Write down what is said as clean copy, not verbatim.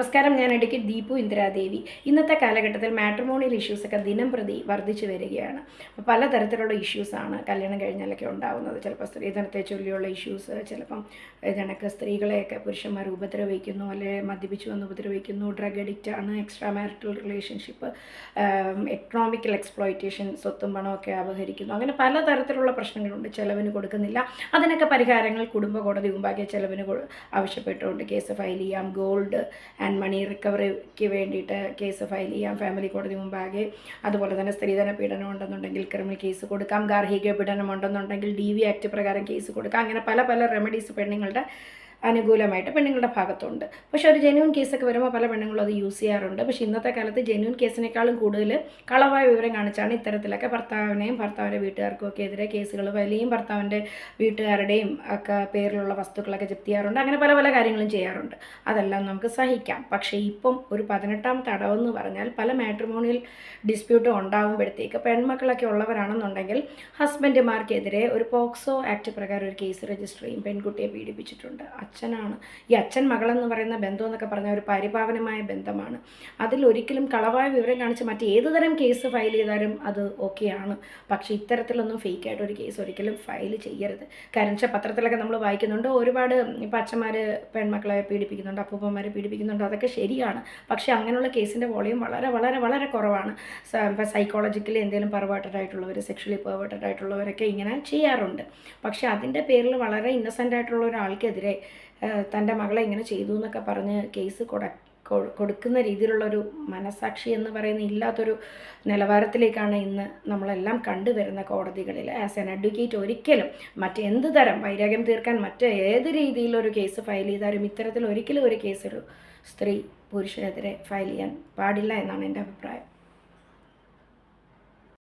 നമസ്കാരം, ഞാൻ അഡ്വക്കേറ്റ് ദീപു ഇന്ദിരാദേവി. ഇന്നത്തെ കാലഘട്ടത്തിൽ മാട്രിമോണിയൽ ഇഷ്യൂസൊക്കെ ദിനം പ്രതി വർദ്ധിച്ചു വരികയാണ്. പലതരത്തിലുള്ള ഇഷ്യൂസാണ് കല്യാണം കഴിഞ്ഞാലൊക്കെ ഉണ്ടാകുന്നത്. ചിലപ്പോൾ സ്ത്രീധനത്തെ ചൊല്ലിയുള്ള ഇഷ്യൂസ്, ചിലപ്പം കണക്ക് സ്ത്രീകളെയൊക്കെ പുരുഷന്മാർ ഉപദ്രവിക്കുന്നു, അല്ലെങ്കിൽ മദ്യപിച്ചു വന്ന് ഉപദ്രവിക്കുന്നു, ഡ്രഗ് അഡിക്റ്റ് ആണ്, extra marital relationship, economical exploitation, സ്വത്തും പണമൊക്കെ അപഹരിക്കുന്നു. അങ്ങനെ പലതരത്തിലുള്ള പ്രശ്നങ്ങളുണ്ട്. ചിലവിന് കൊടുക്കുന്നില്ല. അതിനൊക്കെ പരിഹാരങ്ങൾ കുടുംബ കോടതി മുമ്പാകെ ചിലവിന് ആവശ്യപ്പെട്ടുകൊണ്ട് കേസ് ഫയൽ ചെയ്യാം. ഗോൾഡ് ആൻഡ് മണി റിക്കവറിക്ക് വേണ്ടിയിട്ട് കേസ് ഫയൽ ചെയ്യാം ഫാമിലി കോടതി മുമ്പാകെ. അതുപോലെ തന്നെ സ്ത്രീധന പീഡനം ഉണ്ടെന്നുണ്ടെങ്കിൽ ക്രിമിനൽ കേസ് കൊടുക്കാം. ഗാർഹിക പീഡനം ഉണ്ടെന്നുണ്ടെങ്കിൽ DV ആക്ട് പ്രകാരം കേസ് കൊടുക്കാം. അങ്ങനെ പല പല റെമഡീസ് പെണ്ണുങ്ങളുടെ അനുകൂലമായിട്ട് പെണ്ണുങ്ങളുടെ ഭാഗത്തുണ്ട്. പക്ഷേ ഒരു ജെന്യൂൻ കേസൊക്കെ വരുമ്പോൾ പല പെണ്ണുങ്ങളും അത് യൂസ് ചെയ്യാറുണ്ട്. പക്ഷേ ഇന്നത്തെ കാലത്ത് ജെന്യൂൻ കേസിനേക്കാളും കൂടുതൽ കളവായ വിവരം കാണിച്ചാണ് ഇത്തരത്തിലൊക്കെ ഭർത്താവിനെയും ഭർത്താവിൻ്റെ വീട്ടുകാർക്കും ഒക്കെ എതിരെ കേസുകൾ വലിയും ഭർത്താവിൻ്റെ വീട്ടുകാരുടെയും ഒക്കെ പേരിലുള്ള വസ്തുക്കളൊക്കെ ജപ്തി ചെയ്യാറുണ്ട്. അങ്ങനെ പല പല കാര്യങ്ങളും ചെയ്യാറുണ്ട്. അതെല്ലാം നമുക്ക് സഹിക്കാം. പക്ഷേ ഇപ്പം ഒരു 18ാം തടവെന്ന് പറഞ്ഞാൽ പല മാട്രിമോണിയൽ ഡിസ്പ്യൂട്ടും ഉണ്ടാകുമ്പോഴത്തേക്ക് പെൺമക്കളൊക്കെ ഉള്ളവരാണെന്നുണ്ടെങ്കിൽ ഹസ്ബൻഡുമാർക്കെതിരെ ഒരു പോക്സോ ആക്ട് പ്രകാരം ഒരു കേസ് രജിസ്റ്റർ ചെയ്യും. പെൺകുട്ടിയെ പീഡിപ്പിച്ചിട്ടുണ്ട്. അച്ഛനാണ്. ഈ അച്ഛൻ മകളെന്ന് പറയുന്ന ബന്ധം എന്നൊക്കെ പറഞ്ഞാൽ ഒരു പരിപാവനമായ ബന്ധമാണ്. അതിലൊരിക്കലും കളവായ വിവരം കാണിച്ച് മറ്റേത് തരം കേസ് ഫയൽ ചെയ്താലും അത് ഓക്കെയാണ്. പക്ഷേ ഇത്തരത്തിലൊന്നും ഫേക്കായിട്ട് ഒരു കേസ് ഒരിക്കലും ഫയൽ ചെയ്യരുത്. കാരണം വെച്ചാൽ പത്രത്തിലൊക്കെ നമ്മൾ വായിക്കുന്നുണ്ട്, ഒരുപാട് ഇപ്പം അച്ഛന്മാർ പെൺമക്കളെ പീഡിപ്പിക്കുന്നുണ്ട്, അപ്പൂപ്പന്മാരെ പീഡിപ്പിക്കുന്നുണ്ട്. അതൊക്കെ ശരിയാണ്. പക്ഷേ അങ്ങനെയുള്ള കേസിൻ്റെ വോളിയം വളരെ വളരെ വളരെ കുറവാണ്. ഇപ്പം സൈക്കോളജിക്കലി എന്തെങ്കിലും പെർവേർട്ടഡ് ആയിട്ടുള്ളവർ, സെക്ഷലി പെർവേർട്ടഡ് ആയിട്ടുള്ളവരൊക്കെ ഇങ്ങനെ ചെയ്യാറുണ്ട്. പക്ഷേ അതിൻ്റെ പേരിൽ വളരെ ഇന്നസെൻ്റ് ആയിട്ടുള്ള ഒരാൾക്കെതിരെ തൻ്റെ മകളെ ഇങ്ങനെ ചെയ്തു എന്നൊക്കെ പറഞ്ഞ് കേസ് കൊടുക്കുന്ന രീതിയിലുള്ളൊരു മനസാക്ഷി എന്ന് പറയുന്ന ഇല്ലാത്തൊരു നിലവാരത്തിലേക്കാണ് ഇന്ന് നമ്മളെല്ലാം കണ്ടുവരുന്ന കോടതികളിൽ. ആസ് എൻ അഡ്വക്കേറ്റ് ഒരിക്കലും മറ്റെന്ത് തരം വൈരാഗ്യം തീർക്കാൻ ഏത് രീതിയിലൊരു കേസ് ഫയൽ ചെയ്താലും ഇത്തരത്തിൽ ഒരിക്കലും ഒരു കേസ് ഒരു സ്ത്രീ പുരുഷനെതിരെ ഫയൽ ചെയ്യാൻ പാടില്ല എന്നാണ് എൻ്റെ അഭിപ്രായം.